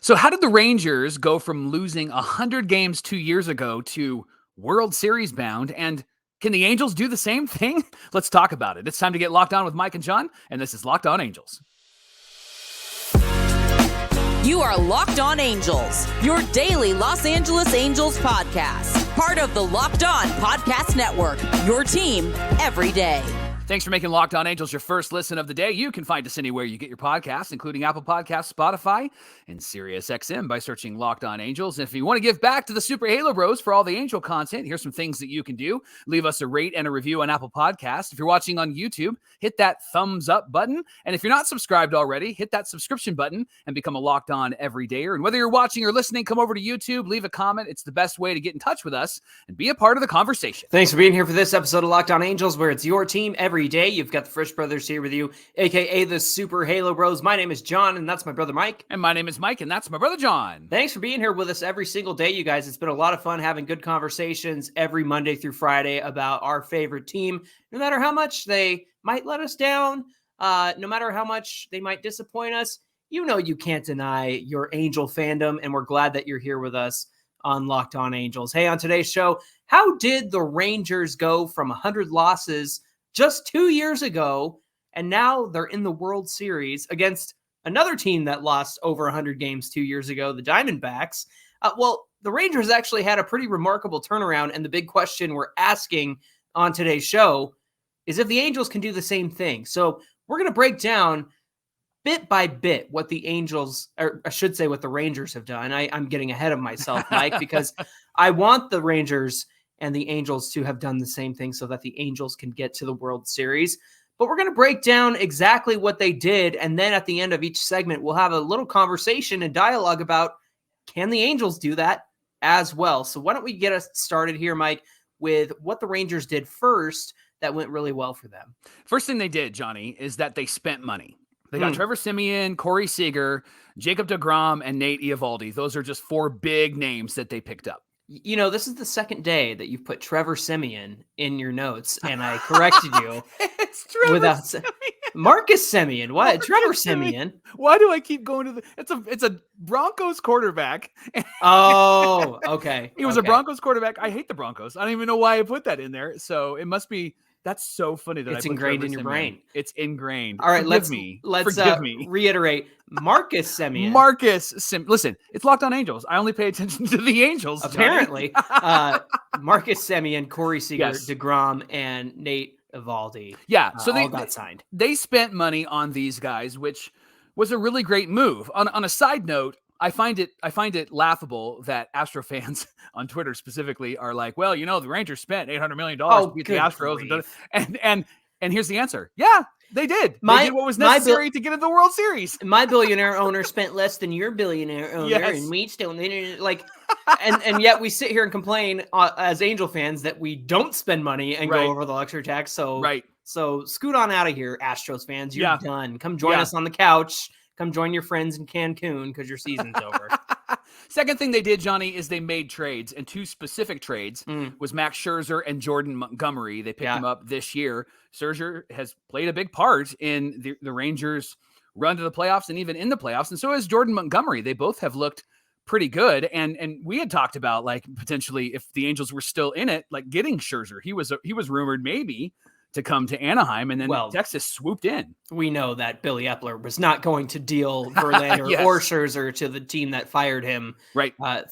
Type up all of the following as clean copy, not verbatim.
So how did the Rangers go from losing 100 games 2 years ago to World Series bound? And can the Angels do the same thing? Let's talk about it. It's time to get locked on with Mike and John, and this is Locked On Angels. You are Locked On Angels, your daily Los Angeles Angels podcast. Part of the Locked On Podcast Network, your team every day. Thanks for making Locked On Angels your first listen of the day. You can find us anywhere you get your podcasts, including Apple Podcasts, Spotify, and SiriusXM by searching Locked On Angels. And if you want to give back to the Super Halo Bros for all the Angel content, here's some things that you can do. Leave us a rate and a review on Apple Podcasts. If you're watching on YouTube, hit that thumbs up button. And if you're not subscribed already, hit that subscription button and become a Locked On everydayer. And whether you're watching or listening, come over to YouTube, leave a comment. It's the best way to get in touch with us and be a part of the conversation. Thanks for being here for this episode of Locked On Angels, where it's your team every day. You've got the Frisch Brothers here with you, a.k.a. the Super Halo Bros. My name is John, and that's my brother Mike. And my name is Mike, and that's my brother John. Thanks for being here with us every single day, you guys. It's been a lot of fun having good conversations every Monday through Friday about our favorite team, no matter how much they might let us down, no matter how much they might disappoint us. You know you can't deny your Angel fandom, and we're glad that you're here with us on Locked On Angels. Hey, on today's show, how did the Rangers go from 100 losses just 2 years ago, and now they're in the World Series against another team that lost over 100 games 2 years ago, the Diamondbacks? Well, the Rangers actually had a pretty remarkable turnaround, and the big question we're asking on today's show is if the Angels can do the same thing. So we're going to break down bit by bit what the Angels, or I should say what the Rangers have done. I'm getting ahead of myself, Mike, because I want the Rangers and the Angels to have done the same thing so that the Angels can get to the World Series. But we're going to break down exactly what they did, and then at the end of each segment, we'll have a little conversation and dialogue about, can the Angels do that as well? So why don't we get us started here, Mike, with what the Rangers did first that went really well for them. First thing they did, Johnny, is that they spent money. They got Trevor Siemian, Corey Seager, Jacob deGrom, and Nate Eovaldi. Those are just four big names that they picked up. You know, this is the second day that you've put Trevor Siemian in your notes, and I corrected you. It's Trevor Siemian. Marcus Siemian. What? Trevor Siemian. Why do I keep going to the? It's a Broncos quarterback. Oh, okay. He was a Broncos quarterback. I hate the Broncos. I don't even know why I put that in there. So it must be. That's so funny that it's ingrained in your brain. It's ingrained. All right, let's Forgive me. Reiterate. Marcus Siemian. Listen, it's Locked On Angels. I only pay attention to the Angels. Apparently, Marcus Siemian, Corey Seager, deGrom, and Nate Eovaldi. Yeah, so they all got signed. They spent money on these guys, which was a really great move. On a side note, I find it laughable that Astro fans on Twitter specifically are like, well, you know, the Rangers spent $800 million to beat the Astros. And here's the answer. Yeah, they did. They did what was necessary to get into the World Series. My billionaire owner spent less than your billionaire owner, and we still like, and yet we sit here and complain as Angel fans that we don't spend money and go over the luxury tax. So scoot on out of here, Astros fans. You're done. Come join us on the couch. Come join your friends in Cancun because your season's over. Second thing they did, Johnny, is they made trades, and two specific trades was Max Scherzer and Jordan Montgomery. They picked him up this year. Scherzer has played a big part in the Rangers' run to the playoffs and even in the playoffs, and so has Jordan Montgomery. They both have looked pretty good, and we had talked about, like, potentially if the Angels were still in it, like getting Scherzer. He was rumored maybe to come to Anaheim, and then Texas swooped in. We know that Billy Epler was not going to deal Verlander or Scherzer to the team that fired him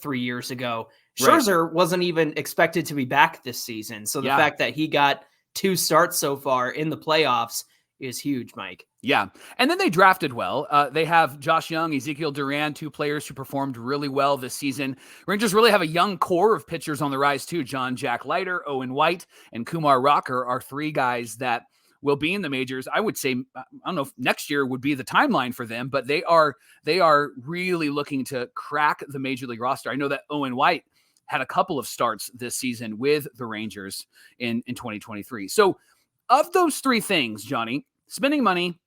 3 years ago. Scherzer wasn't even expected to be back this season, so the fact that he got 2 starts so far in the playoffs is huge, Mike. Yeah. And then they drafted well. They have Josh Young, Ezekiel Duran, 2 players who performed really well this season. Rangers really have a young core of pitchers on the rise too. Jack Leiter, Owen White, and Kumar Rocker are 3 guys that will be in the majors. I would say, I don't know if next year would be the timeline for them, but they are really looking to crack the major league roster. I know that Owen White had a couple of starts this season with the Rangers in 2023. So of those 3 things, Johnny, spending money,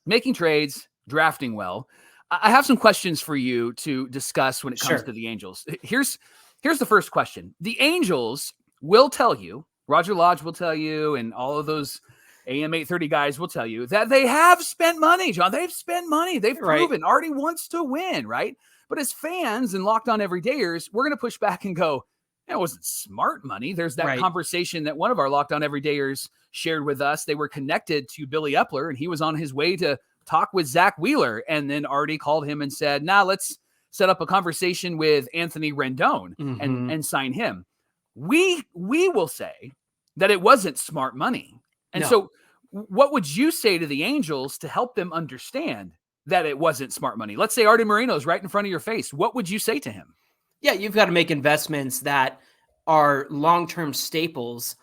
making trades, drafting well, I have some questions for you to discuss when it comes to the Angels. Here's the first question. The Angels will tell you, Roger Lodge will tell you, and all of those AM 830 guys will tell you that they have spent money, John. They've spent money. They've proven Artie wants to win, right? But as fans and Locked On Everydayers, we're going to push back and go, it wasn't smart money. There's that conversation that one of our Locked On Everydayers shared with us. They were connected to Billy Epler, and he was on his way to talk with Zach Wheeler, and then Artie called him and said, let's set up a conversation with Anthony Rendon and sign him. We will say that it wasn't smart money. And so what would you say to the Angels to help them understand that it wasn't smart money? Let's say Artie Moreno's right in front of your face. What would you say to him? Yeah, you've got to make investments that are long-term staples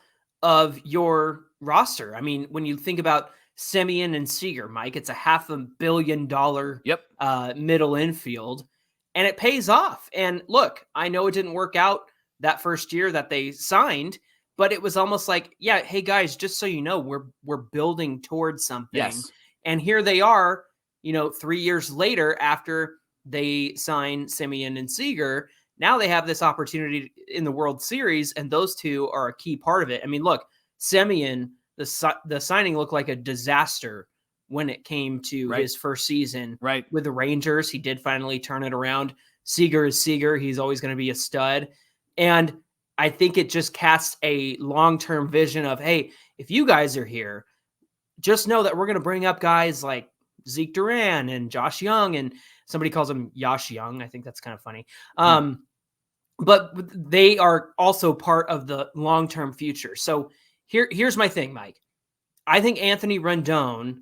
of your roster. I mean, when you think about Semien and Seager, Mike, it's a $500 million middle infield, and it pays off. And look, I know it didn't work out that first year that they signed, but it was almost like, hey guys, just so you know, we're building towards something. Yes. And here they are, 3 years later after they sign Semien and Seager. Now they have this opportunity in the World Series, and those two are a key part of it. I mean, look, Semien, the signing looked like a disaster when it came to his first season with the Rangers. He did finally turn it around. Seager is Seager. He's always going to be a stud. And I think it just casts a long-term vision of, hey, if you guys are here, just know that we're going to bring up guys like Zeke Duran and Josh Young, and somebody calls him Yash Young. I think that's kind of funny. But they are also part of the long-term future. So here's my thing, Mike. I think Anthony Rendon,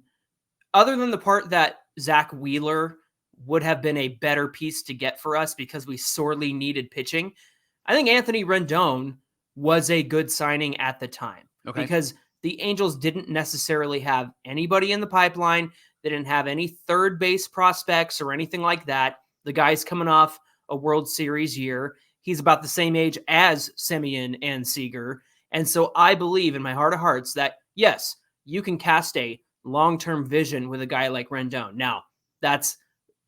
other than the part that Zach Wheeler would have been a better piece to get for us because we sorely needed pitching, I think Anthony Rendon was a good signing at the time because the Angels didn't necessarily have anybody in the pipeline. They didn't have any third base prospects or anything like that. The guy's coming off a World Series year. He's about the same age as Semien and Seager. And so I believe in my heart of hearts that, yes, you can cast a long-term vision with a guy like Rendon. Now, that's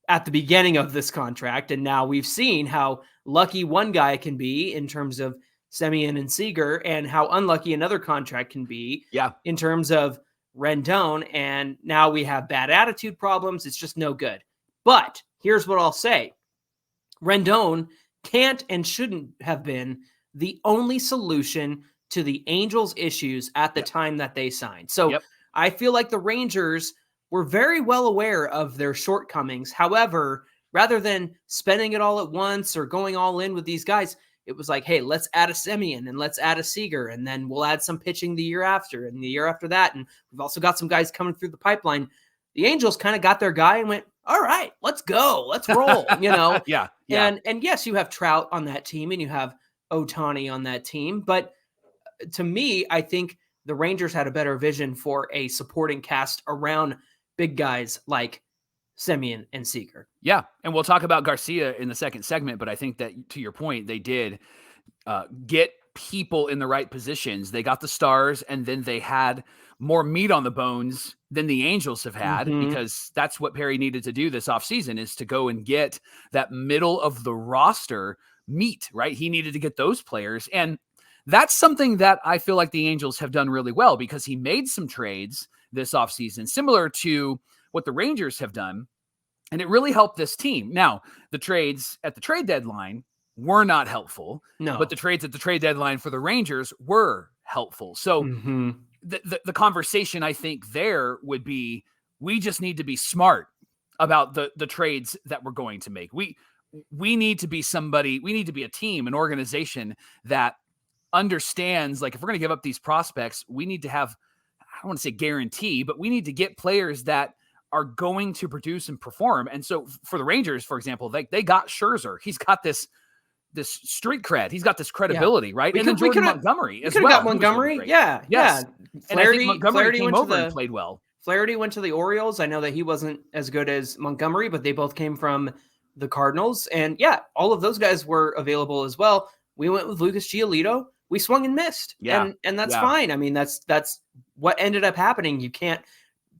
at the beginning of this contract, and now we've seen how lucky one guy can be in terms of Semien and Seager and how unlucky another contract can be in terms of Rendon, and now we have bad attitude problems. It's just no good. But here's what I'll say. Rendon can't and shouldn't have been the only solution to the Angels' issues at the time that they signed. So I feel like the Rangers were very well aware of their shortcomings. However, rather than spending it all at once or going all in with these guys, it was like, hey, let's add a Semien and let's add a Seager, and then we'll add some pitching the year after and the year after that. And we've also got some guys coming through the pipeline. The Angels kind of got their guy and went, all right, let's go. Let's roll, And yes, you have Trout on that team and you have Ohtani on that team. But to me, I think the Rangers had a better vision for a supporting cast around big guys like Semien and Seager. Yeah, and we'll talk about Garcia in the second segment, but I think that, to your point, they did get people in the right positions. They got the stars, and then they had more meat on the bones than the Angels have had, because that's what Perry needed to do this offseason, is to go and get that middle of the roster meat, right? He needed to get those players, and that's something that I feel like the Angels have done really well, because he made some trades this offseason, similar to what the Rangers have done, and it really helped this team. Now, the trades at the trade deadline were not helpful, but the trades at the trade deadline for the Rangers were helpful. So the conversation, I think, there would be, we just need to be smart about the trades that we're going to make. We need to be somebody, we need to be a team, an organization that understands, like, if we're going to give up these prospects, we need to have, I don't want to say guarantee, but we need to get players that are going to produce and perform. And so for the Rangers, for example, they got Scherzer. He's got this street cred. He's got this credibility, right? And then Jordan Montgomery as well. Got Montgomery. Yes. And I think Montgomery came over and played well. Flaherty went to the Orioles. I know that he wasn't as good as Montgomery, but they both came from the Cardinals. And all of those guys were available as well. We went with Lucas Giolito. We swung and missed. And that's fine. I mean, that's what ended up happening. You can't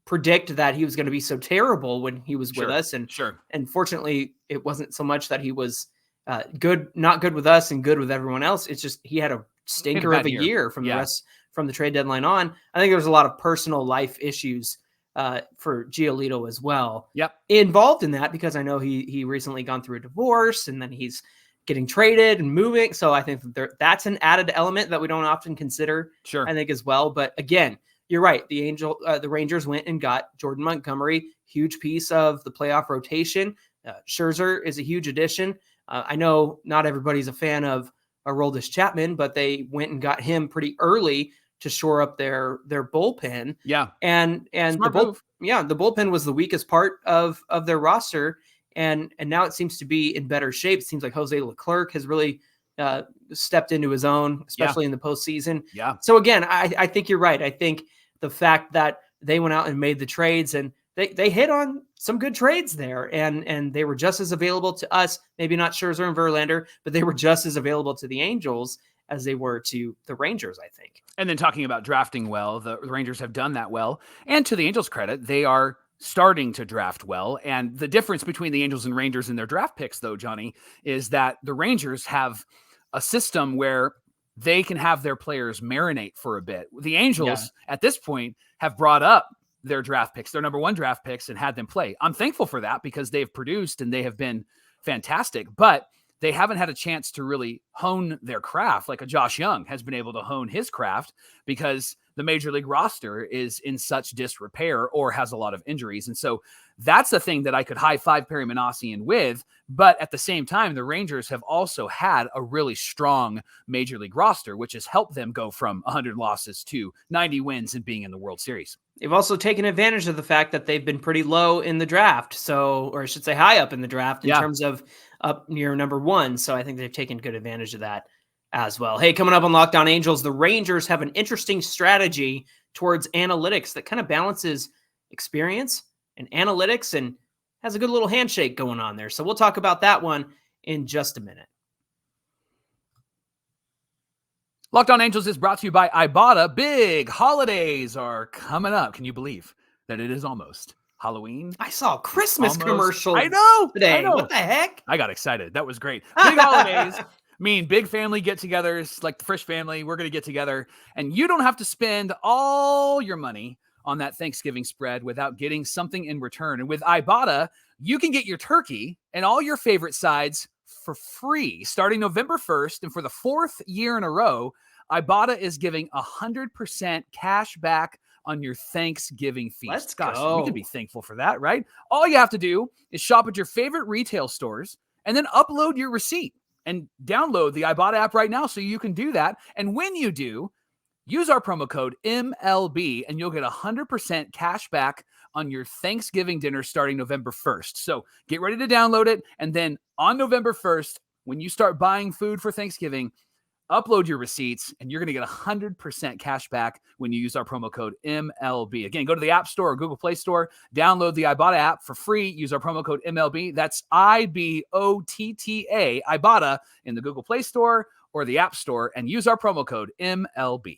predict that he was going to be so terrible when he was with us. And fortunately, it wasn't so much that he was not good with us and good with everyone else. It's just he had a stinker of a year from the rest, from the trade deadline on. I think there was a lot of personal life issues for Giolito as well. Yep. Involved in that because I know he recently gone through a divorce and then he's getting traded and moving. So I think that's an added element that we don't often consider. Sure. I think as well. But again, you're right. The Rangers went and got Jordan Montgomery, huge piece of the playoff rotation. Scherzer is a huge addition. I know not everybody's a fan of Aroldis Chapman, but they went and got him pretty early to shore up their bullpen. Yeah. And the bullpen was the weakest part of their roster. And now it seems to be in better shape. It seems like Jose Leclerc has really stepped into his own, especially in the postseason. Yeah. So again, I think you're right. I think the fact that they went out and made the trades and they hit on some good trades there, and they were just as available to us, maybe not Scherzer and Verlander, but they were just as available to the Angels as they were to the Rangers, I think. And then talking about drafting well, the Rangers have done that well. And to the Angels' credit, they are starting to draft well. And the difference between the Angels and Rangers in their draft picks, though, Johnny, is that the Rangers have a system where they can have their players marinate for a bit. The Angels, at this point, have brought up their draft picks, their number one draft picks, and had them play. I'm thankful for that because they've produced and they have been fantastic, but they haven't had a chance to really hone their craft like a Josh Young has been able to hone his craft because the major league roster is in such disrepair or has a lot of injuries. And so that's the thing that I could high five Perry Manassian with. But at the same time, the Rangers have also had a really strong major league roster, which has helped them go from 100 losses to 90 wins and being in the World Series. They've also taken advantage of the fact that they've been pretty low in the draft. So, or I should say high up in the draft in terms of up near number one. So I think they've taken good advantage of that as well. Hey, coming up on Locked On Angels, the Rangers have an interesting strategy towards analytics that kind of balances experience and analytics and has a good little handshake going on there. So we'll talk about that one in just a minute. Locked On Angels is brought to you by Ibotta. Big holidays are coming up. Can you believe that it is almost Halloween? I saw a Christmas commercial. I know. Today. I know. What the heck? I got excited. That was great. Big holidays mean big family get-togethers, like the Frisch family. We're going to get together, and you don't have to spend all your money on that Thanksgiving spread without getting something in return. And with Ibotta, you can get your turkey and all your favorite sides for free starting November 1st. And for the fourth year in a row, Ibotta is giving 100% cash back on your Thanksgiving feast. Let's Gosh, go. we can be thankful for that, right? All you have to do is shop at your favorite retail stores and then upload your receipt and download the Ibotta app right now so you can do that. And when you do, use our promo code MLB and you'll get 100% cash back on your Thanksgiving dinner starting November 1st. So get ready to download it. And then on November 1st, when you start buying food for Thanksgiving, upload your receipts and you're going to get 100% cash back when you use our promo code MLB. Again, go to the App Store or Google Play Store, download the Ibotta app for free, use our promo code MLB. That's IBOTTA, Ibotta, in the Google Play Store or the App Store, and use our promo code MLB.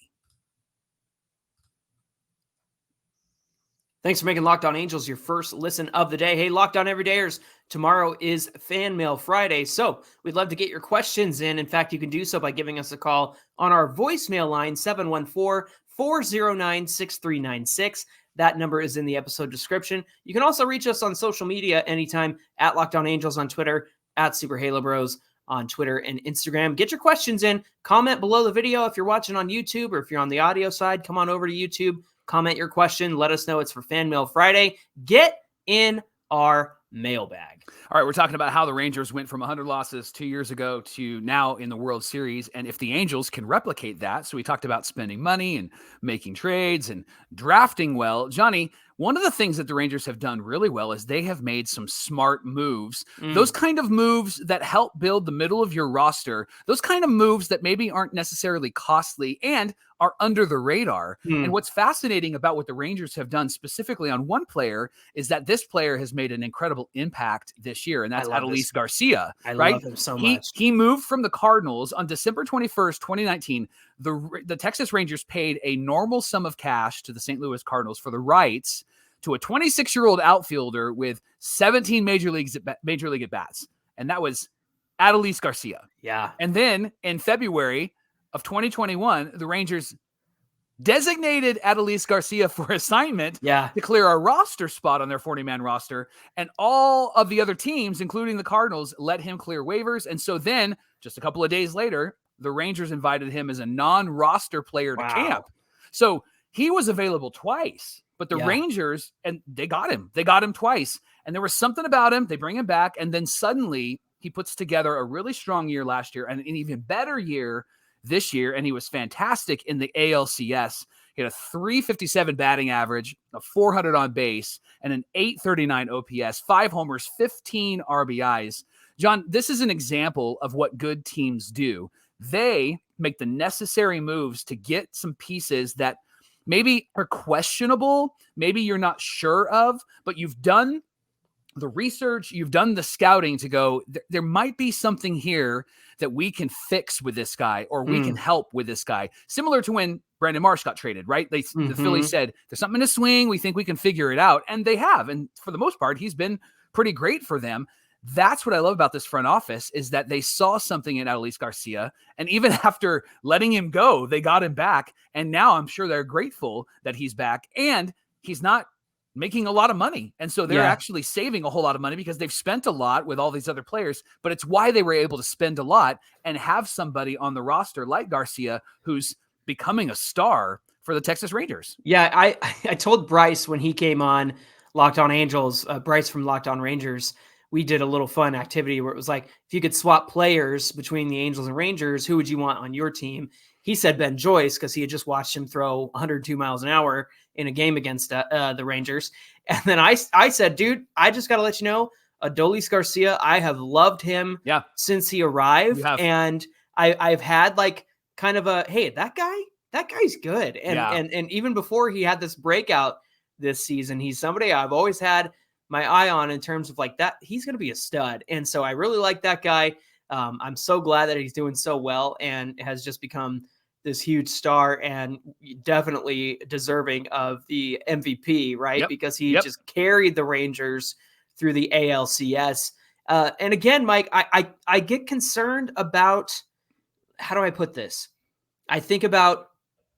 Thanks for making Locked On Angels your first listen of the day. Hey, Locked On Everydayers, tomorrow is Fan Mail Friday, so we'd love to get your questions in. In fact, you can do so by giving us a call on our voicemail line, 714-409-6396. That number is in the episode description. You can also reach us on social media anytime, at Locked On Angels on Twitter, at Super Halo Bros on Twitter and Instagram. Get your questions in. Comment below the video if you're watching on YouTube, or if you're on the audio side, come on over to YouTube. Comment your question. Let us know it's for Fan Mail Friday. Get in our mailbag. All right, we're talking about how the Rangers went from 100 losses 2 years ago to now in the World Series, and if the Angels can replicate that. So we talked about spending money and making trades and drafting well. Johnny, one of the things that the Rangers have done really well is they have made some smart moves. Those kind of moves that help build the middle of your roster, those kind of moves that maybe aren't necessarily costly and are under the radar. And what's fascinating about what the Rangers have done specifically on one player is that this player has made an incredible impact this year, and that's Adolis Garcia. I love him so much. He moved from the Cardinals on December 21st, 2019. The Texas Rangers paid a normal sum of cash to the St. Louis Cardinals for the rights to a 26-year-old outfielder with 17 major league at bats, and that was Adolis Garcia. Yeah. And then in February of 2021, the Rangers designated Adolis Garcia for assignment to clear a roster spot on their 40-man roster. And all of the other teams, including the Cardinals, let him clear waivers. And so then just a couple of days later, the Rangers invited him as a non-roster player to camp. So he was available twice, but the Rangers, and they got him twice. And there was something about him. They bring him back. And then suddenly he puts together a really strong year last year and an even better year this year. And he was fantastic in the ALCS. He had a 357 batting average, a 400 on base, and an 839 OPS, 5 homers, 15 RBIs. John, this is an example of what good teams do. They make the necessary moves to get some pieces that maybe are questionable, maybe you're not sure of, but you've done the research, you've done the scouting to go, there might be something here that we can fix with this guy, or we can help with this guy. Similar to when Brandon Marsh got traded, right? The Phillies said, there's something in his swing. We think we can figure it out. And they have. And for the most part, he's been pretty great for them. That's what I love about this front office, is that they saw something in Adolis Garcia. And even after letting him go, they got him back. And now I'm sure they're grateful that he's back. And he's not making a lot of money. And so they're actually saving a whole lot of money because they've spent a lot with all these other players, but it's why they were able to spend a lot and have somebody on the roster like Garcia, who's becoming a star for the Texas Rangers. Yeah. I told Bryce when he came on Locked On Angels, Bryce from Locked On Rangers, we did a little fun activity where it was like, if you could swap players between the Angels and Rangers, who would you want on your team? He said Ben Joyce, because he had just watched him throw 102 miles an hour in a game against the Rangers. And then I said, dude, I just got to let you know, Adolis Garcia, I have loved him since he arrived. And I've had like kind of a, hey, that guy's good. And even before he had this breakout this season, he's somebody I've always had my eye on in terms of like that. He's going to be a stud. And so I really like that guy. I'm so glad that he's doing so well and has just become this huge star and definitely deserving of the MVP, right? Because he just carried the Rangers through the ALCS. And again, Mike, I get concerned about, how do I put this? I think about,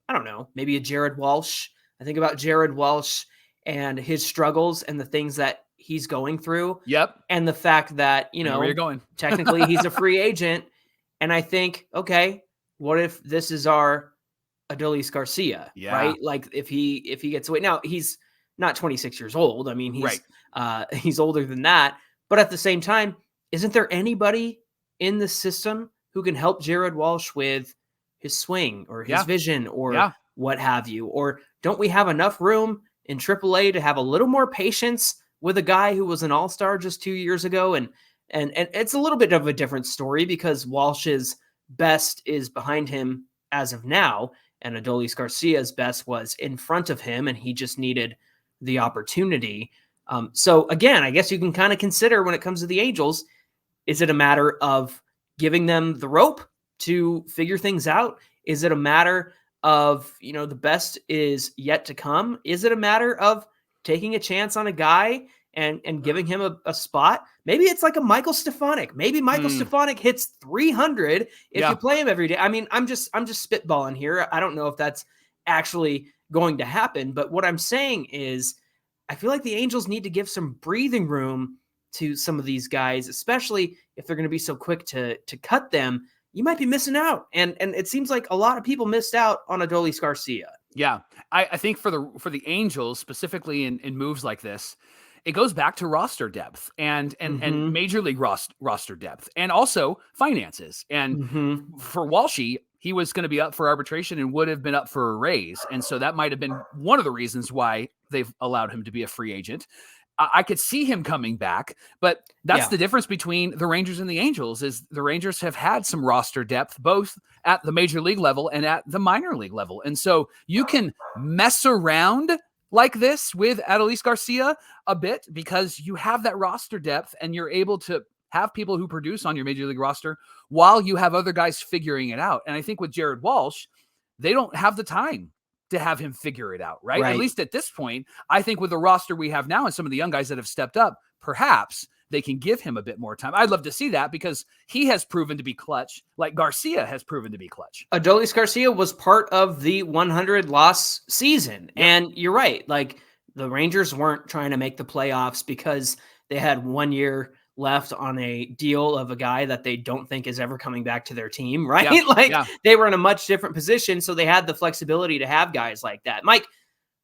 I don't know, maybe a Jared Walsh. I think about Jared Walsh and his struggles and the things that he's going through. And the fact that, you know, where you're going. Technically he's a free agent. And I think, okay, what if this is our Adolis Garcia, right? Like if he gets away. Now, he's not 26 years old. I mean, he's older than that. But at the same time, isn't there anybody in the system who can help Jared Walsh with his swing or his vision or what have you? Or don't we have enough room in AAA to have a little more patience with a guy who was an all-star just 2 years ago? And it's a little bit of a different story because Walsh's best is behind him as of now, and Adolis Garcia's best was in front of him, and he just needed the opportunity. So again, I guess you can kind of consider when it comes to the Angels, is it a matter of giving them the rope to figure things out? Is it a matter of, you know, the best is yet to come? Is it a matter of taking a chance on a guy and giving him a spot? Maybe it's like a Michael Stefanik. Maybe Michael Stefanik hits 300 if you play him every day. I mean, I'm just spitballing here. I don't know if that's actually going to happen, but what I'm saying is I feel like the Angels need to give some breathing room to some of these guys, especially if they're going to be so quick to cut them. You might be missing out. And it seems like a lot of people missed out on Adolis Garcia. Yeah. I think for the Angels, specifically in moves like this, it goes back to roster depth and major league roster depth, and also finances. And for Walshy, he was going to be up for arbitration and would have been up for a raise. And so that might have been one of the reasons why they've allowed him to be a free agent. I could see him coming back, but that's the difference between the Rangers and the Angels, is the Rangers have had some roster depth, both at the major league level and at the minor league level. And so you can mess around like this with Adolis Garcia a bit because you have that roster depth and you're able to have people who produce on your major league roster while you have other guys figuring it out. And I think with Jared Walsh, they don't have the time to have him figure it out, right? At least at this point, I think with the roster we have now and some of the young guys that have stepped up, perhaps they can give him a bit more time. I'd love to see that because he has proven to be clutch, like Garcia has proven to be clutch. Adolis Garcia was part of the 100 loss season. Yep. And you're right. Like, the Rangers weren't trying to make the playoffs because they had 1 year left on a deal of a guy that they don't think is ever coming back to their team, right? Yeah. They were in a much different position, so they had the flexibility to have guys like that. Mike,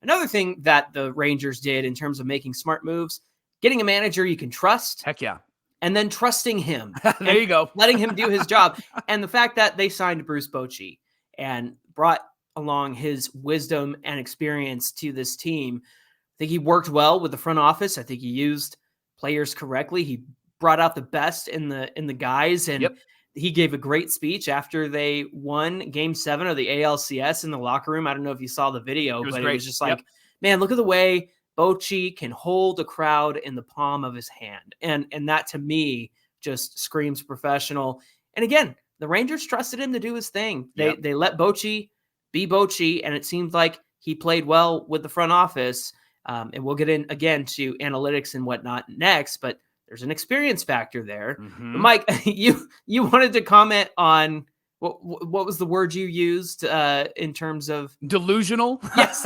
another thing that the Rangers did in terms of making smart moves, getting a manager you can trust. Heck yeah. And then trusting him. There you go. Letting him do his job. And the fact that they signed Bruce Bochy and brought along his wisdom and experience to this team. I think he worked well with the front office. I think he used players correctly. He brought out the best in the guys, and he gave a great speech after they won Game 7 of the ALCS in the locker room. I don't know if you saw the video, but it was just like, man, look at the way Bochy can hold a crowd in the palm of his hand. And that to me just screams professional. And again, the Rangers trusted him to do his thing. They let Bochy be Bochy, and it seemed like he played well with the front office. And we'll get in again to analytics and whatnot next, but there's an experience factor there. Mm-hmm. But Mike, you wanted to comment on what was the word you used in terms of delusional? Yes,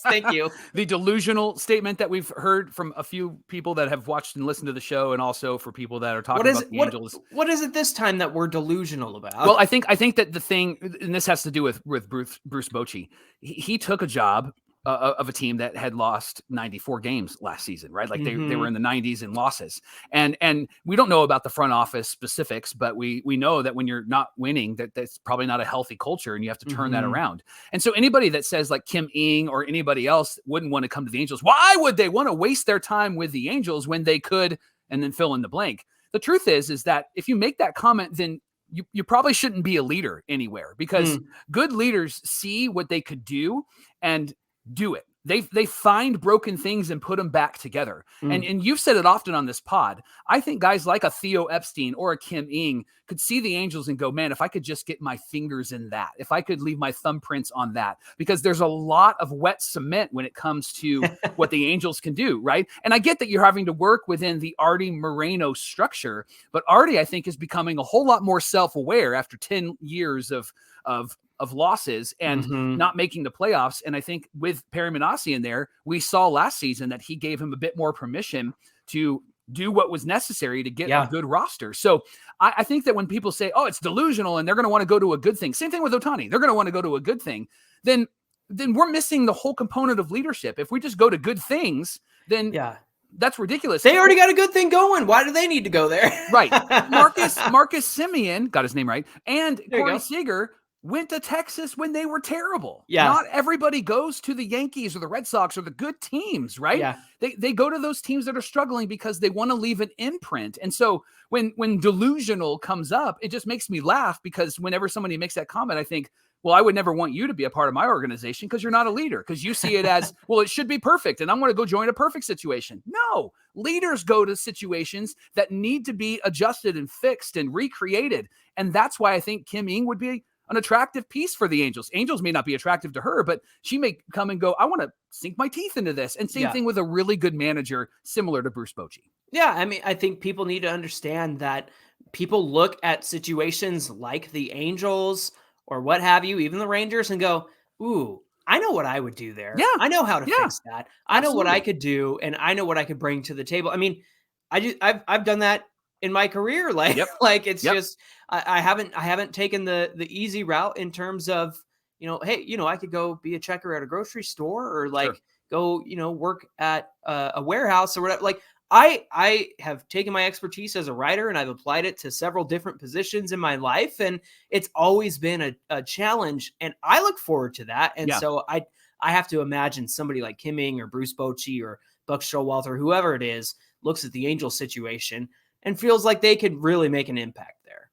thank you. The delusional statement that we've heard from a few people that have watched and listened to the show, and also for people that are talking about the Angels. What is it this time that we're delusional about? Well, I think that the thing, and this has to do with Bruce Bochy, he took a job of a team that had lost 94 games last season, right? Like they were in the 90s in losses. And we don't know about the front office specifics, but we know that when you're not winning, that's probably not a healthy culture, and you have to turn that around. And so anybody that says like Kim Ng or anybody else wouldn't want to come to the Angels, why would they want to waste their time with the Angels when they could, and then fill in the blank? The truth is that if you make that comment, then you probably shouldn't be a leader anywhere, because good leaders see what they could do and do it. They find broken things and put them back together. And you've said it often on this pod. I think guys like a Theo Epstein or a Kim Ng could see the Angels and go, man, if I could just get my fingers in that, if I could leave my thumbprints on that, because there's a lot of wet cement when it comes to what the Angels can do, right? And I get that you're having to work within the Artie Moreno structure, but Artie, I think, is becoming a whole lot more self-aware after 10 years of losses and not making the playoffs. And I think with Perry Manasi in there, we saw last season that he gave him a bit more permission to do what was necessary to get a good roster. So I think that when people say, oh, it's delusional and they're going to want to go to a good thing, same thing with Ohtani, they're going to want to go to a good thing, then we're missing the whole component of leadership. If we just go to good things, then that's ridiculous. They already got a good thing going. Why do they need to go there? Right. Marcus Semien, got his name right, and Corey Seager went to Texas when they were terrible. Yeah. Not everybody goes to the Yankees or the Red Sox or the good teams, right? Yeah. They go to those teams that are struggling because they want to leave an imprint. And so when delusional comes up, it just makes me laugh, because whenever somebody makes that comment, I think, well, I would never want you to be a part of my organization because you're not a leader, because you see it as, well, it should be perfect and I'm going to go join a perfect situation. No, leaders go to situations that need to be adjusted and fixed and recreated. And that's why I think Kim Ng would be an attractive piece for the Angels. Angels may not be attractive to her, but she may come and go, I want to sink my teeth into this. And same thing with a really good manager similar to Bruce Bochy. Yeah, I mean, I think people need to understand that people look at situations like the Angels or what have you, even the Rangers, and go, ooh, I know what I would do there. Yeah. I know how to fix that. I know what I could do, and I know what I could bring to the table. I mean, I've done that in my career. Like, it's just, I haven't taken the easy route in terms of, hey, I could go be a checker at a grocery store, or go, work at a warehouse or whatever. Like, I have taken my expertise as a writer and I've applied it to several different positions in my life. And it's always been a challenge, and I look forward to that. And so I have to imagine somebody like Kim Ng or Bruce Bochy or Buck Showalter, whoever it is, looks at the Angels situation and feels like they could really make an impact there.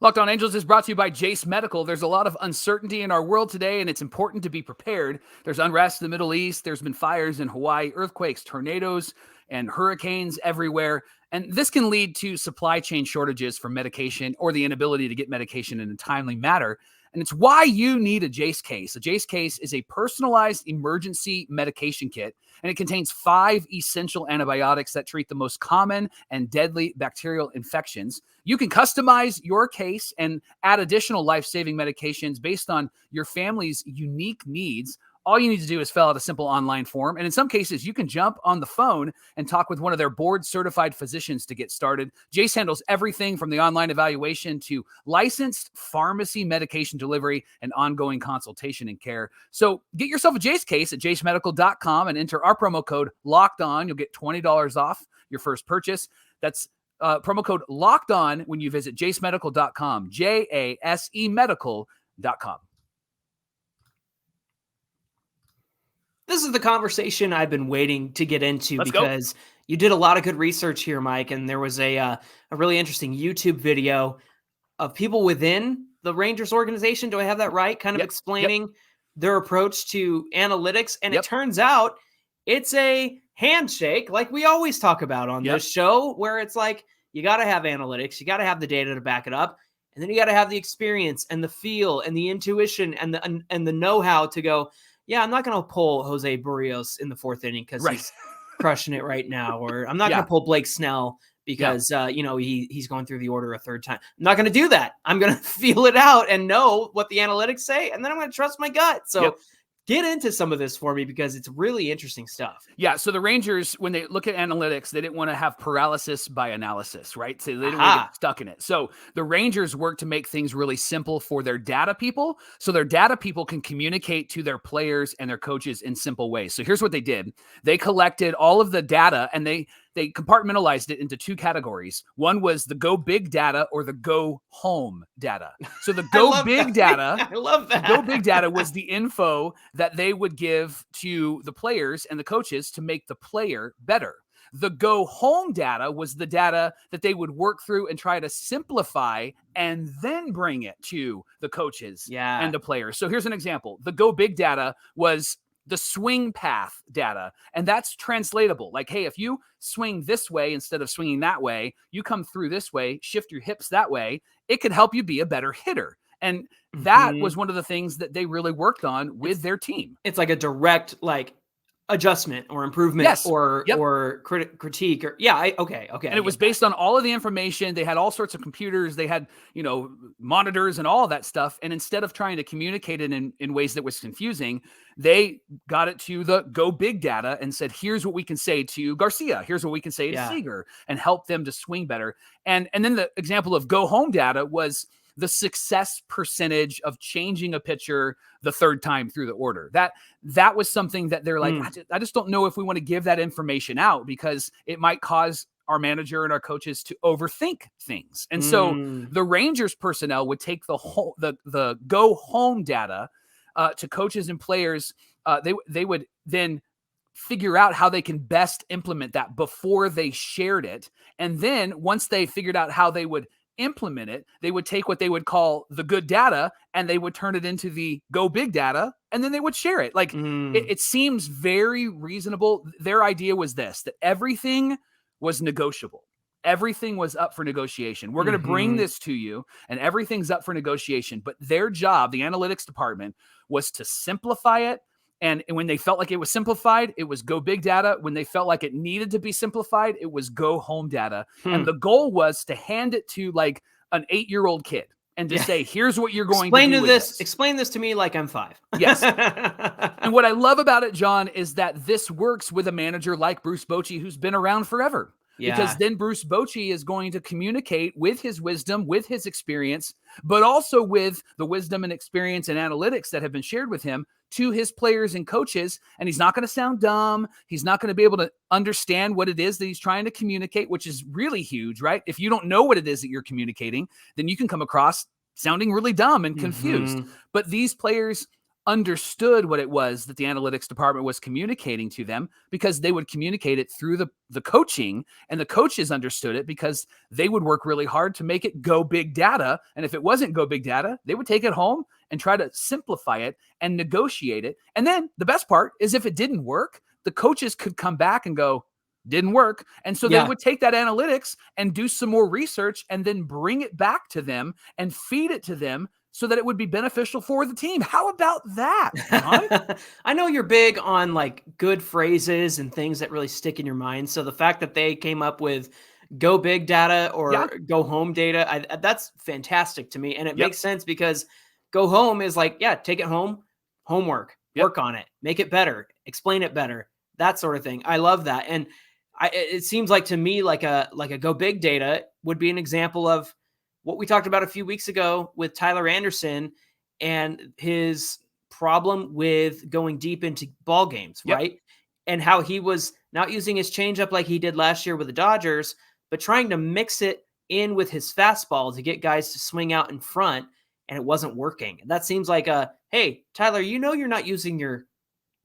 Locked On Angels is brought to you by Jace Medical. There's a lot of uncertainty in our world today, and it's important to be prepared. There's unrest in the Middle East. There's been fires in Hawaii, earthquakes, tornadoes, and hurricanes everywhere. And this can lead to supply chain shortages for medication or the inability to get medication in a timely manner. And it's why you need a Jace case. A Jace case is a personalized emergency medication kit, and it contains 5 essential antibiotics that treat the most common and deadly bacterial infections. You can customize your case and add additional life-saving medications based on your family's unique needs. All you need to do is fill out a simple online form. And in some cases, you can jump on the phone and talk with one of their board-certified physicians to get started. Jace handles everything from the online evaluation to licensed pharmacy medication delivery and ongoing consultation and care. So get yourself a Jace case at jacemedical.com and enter our promo code LOCKEDON. You'll get $20 off your first purchase. That's promo code LOCKEDON when you visit jacemedical.com, JASE medical.com. This is the conversation I've been waiting to get into because go. You did a lot of good research here, Mike, and there was a really interesting YouTube video of people within the Rangers organization. Do I have that right? Kind of explaining their approach to analytics. And it turns out it's a handshake like we always talk about on this show, where it's like, you got to have analytics. You got to have the data to back it up. And then you got to have the experience and the feel and the intuition and the know-how to go, yeah, I'm not going to pull Jose Barrios in the 4th inning because he's crushing it right now. Or I'm not going to pull Blake Snell because, he's going through the order a 3rd time. I'm not going to do that. I'm going to feel it out and know what the analytics say, and then I'm going to trust my gut. So get into some of this for me because it's really interesting stuff. Yeah. So the Rangers, when they look at analytics, they didn't want to have paralysis by analysis, right? So they didn't want to get stuck in it. So the Rangers work to make things really simple for their data people. So their data people can communicate to their players and their coaches in simple ways. So here's what they did. They collected all of the data and they compartmentalized it into 2 categories. One was the go big data or the go home data. So the go big data, I love that. Go big data was the info that they would give to the players and the coaches to make the player better. The go home data was the data that they would work through and try to simplify and then bring it to the coaches and the players. So here's an example. The go big data was the swing path data. And that's translatable. Like, hey, if you swing this way instead of swinging that way, you come through this way, shift your hips that way, it could help you be a better hitter. And that was one of the things that they really worked on with their team. It's like a direct, adjustment or improvement or critique or okay. And it was based on all of the information. They had all sorts of computers. They had, monitors and all of that stuff. And instead of trying to communicate it in ways that was confusing, they got it to the go big data and said, here's what we can say to Garcia. Here's what we can say to Seager, and help them to swing better. And then the example of go home data was the success percentage of changing a pitcher the 3rd time through the order. That was something that they're like, I just don't know if we want to give that information out because it might cause our manager and our coaches to overthink things. And so the Rangers personnel would take the go home data to coaches and players. They would then figure out how they can best implement that before they shared it. And then once they figured out how they would implement it, they would take what they would call the good data and they would turn it into the go big data, and then they would share it. It seems very reasonable. Their idea was this, that everything was negotiable. Everything was up for negotiation. We're going to bring this to you and everything's up for negotiation. But their job, the analytics department, was to simplify it. And when they felt like it was simplified, it was go big data. When they felt like it needed to be simplified, it was go home data. And the goal was to hand it to like an 8-year-old kid and to say, here's what you're going to do with this. Explain this to me like I'm 5. Yes. And what I love about it, John, is that this works with a manager like Bruce Bochy, who's been around forever. Because then Bruce Bochy is going to communicate with his wisdom, with his experience, but also with the wisdom and experience and analytics that have been shared with him to his players and coaches. And he's not going to sound dumb. He's not going to be able to understand what it is that he's trying to communicate, which is really huge, right? If you don't know what it is that you're communicating, then you can come across sounding really dumb and confused. But these players understood what it was that the analytics department was communicating to them, because they would communicate it through the coaching, and the coaches understood it because they would work really hard to make it go big data. And if it wasn't go big data, they would take it home and try to simplify it and negotiate it. And then the best part is if it didn't work, the coaches could come back and go, didn't work. And so they would take that analytics and do some more research and then bring it back to them and feed it to them so that it would be beneficial for the team. How about that, John? I know you're big on like good phrases and things that really stick in your mind. So the fact that they came up with go big data or go home data, that's fantastic to me. And it makes sense because go home is like, take it home, homework, work on it, make it better, explain it better, that sort of thing. I love that. And it seems like to me, like a go big data would be an example of what we talked about a few weeks ago with Tyler Anderson and his problem with going deep into ball games, right? And how he was not using his changeup like he did last year with the Dodgers, but trying to mix it in with his fastball to get guys to swing out in front, and it wasn't working. That seems like hey, Tyler, you're not using your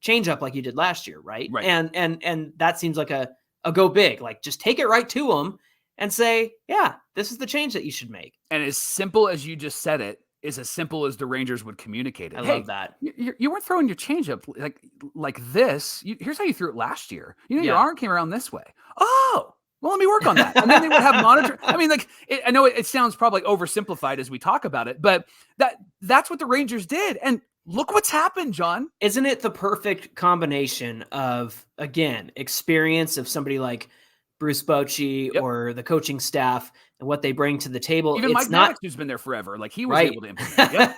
changeup like you did last year, right? And that seems like a go big, like just take it right to him and say, this is the change that you should make. And as simple as you just said it, is as simple as the Rangers would communicate it. I love that. You weren't throwing your changeup like this. Here's how you threw it last year. Your arm came around this way. Oh, well, let me work on that. And then they would have monitor. I mean, I know it sounds probably oversimplified as we talk about it, but that's what the Rangers did. And look what's happened, John. Isn't it the perfect combination of, again, experience of somebody like Bruce Bochy or the coaching staff and what they bring to the table? Even Mike Maddox, who's been there forever, like he was able to implement.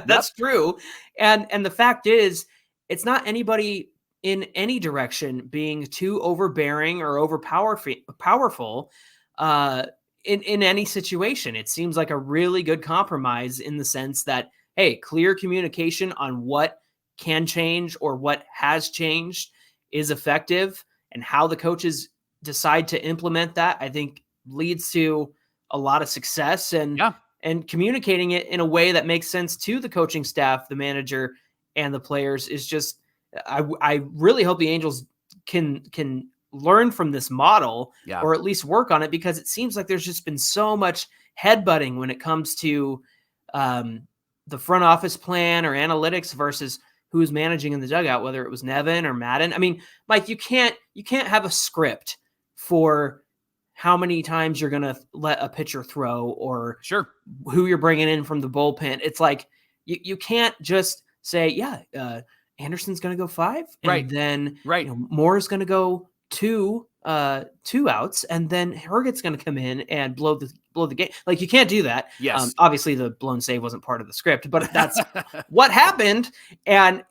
That's true. And the fact is, it's not anybody in any direction being too overbearing or powerful in any situation. It seems like a really good compromise in the sense that, hey, clear communication on what can change or what has changed is effective, and how the coaches decide to implement that, I think, leads to a lot of success, and communicating it in a way that makes sense to the coaching staff, the manager, and the players is just, I really hope the Angels can learn from this model, or at least work on it, because it seems like there's just been so much headbutting when it comes to the front office plan or analytics versus who's managing in the dugout, whether it was Nevin or Madden. I mean, Mike, you can't have a script for how many times you're going to let a pitcher throw, or who you're bringing in from the bullpen. It's like, you can't just say, Anderson's going to go 5, and then Moore's going to go 2 outs, and then Herget's going to come in and blow the game. Like, you can't do that. Yes. Obviously the blown save wasn't part of the script, but that's what happened. And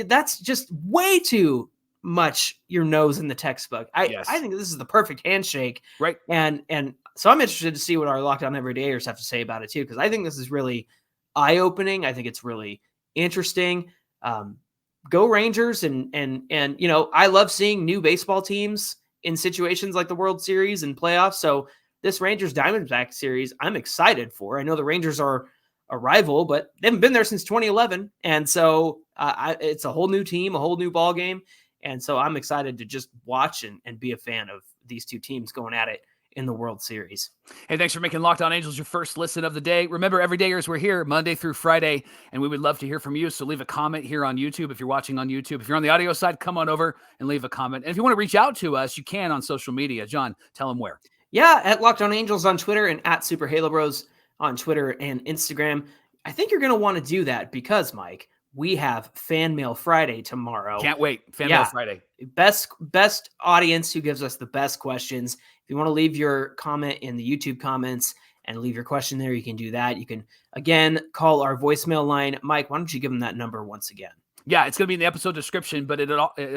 that's just way too much your nose in the textbook. I think this is the perfect handshake. Right. And so I'm interested to see what our Lockdown Everydayers have to say about it too, because I think this is really eye-opening. I think it's really interesting. Go Rangers. And I love seeing new baseball teams in situations like the World Series and playoffs. So this Rangers Diamondbacks series, I'm excited for. I know the Rangers are a rival, but they haven't been there since 2011. And so it's a whole new team, a whole new ball game. And so I'm excited to just watch and be a fan of these two teams going at it in the World Series. Hey, thanks for making Locked On Angels your first listen of the day. Remember, Everydayers, we're here Monday through Friday, and we would love to hear from you. So leave a comment here on YouTube if you're watching on YouTube. If you're on the audio side, come on over and leave a comment. And if you want to reach out to us, you can on social media. John, tell them where. Yeah, at Locked On Angels on Twitter, and at Super Halo Bros on Twitter and Instagram. I think you're going to want to do that because, Mike, we have Fan Mail Friday tomorrow. Can't wait. Fan Mail Friday. Best audience who gives us the best questions. If you want to leave your comment in the YouTube comments and leave your question there, you can do that. You can, again, call our voicemail line. Mike, why don't you give them that number once again? Yeah, it's going to be in the episode description, but it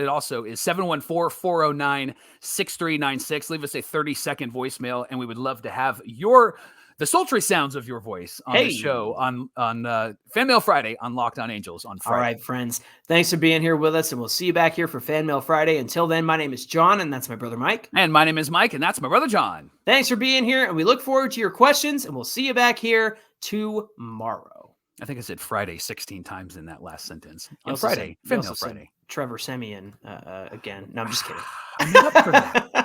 also is 714-409-6396. Leave us a 30-second voicemail, and we would love to have the sultry sounds of your voice on the show on Fan Mail Friday on Locked On Angels on Friday. All right, friends. Thanks for being here with us, and we'll see you back here for Fan Mail Friday. Until then, my name is John, and that's my brother Mike. And my name is Mike, and that's my brother John. Thanks for being here, and we look forward to your questions, and we'll see you back here tomorrow. I think I said Friday 16 times in that last sentence. On Friday. Fan Mail Friday. Trevor Semien again. No, I'm just kidding. I'm not up for that.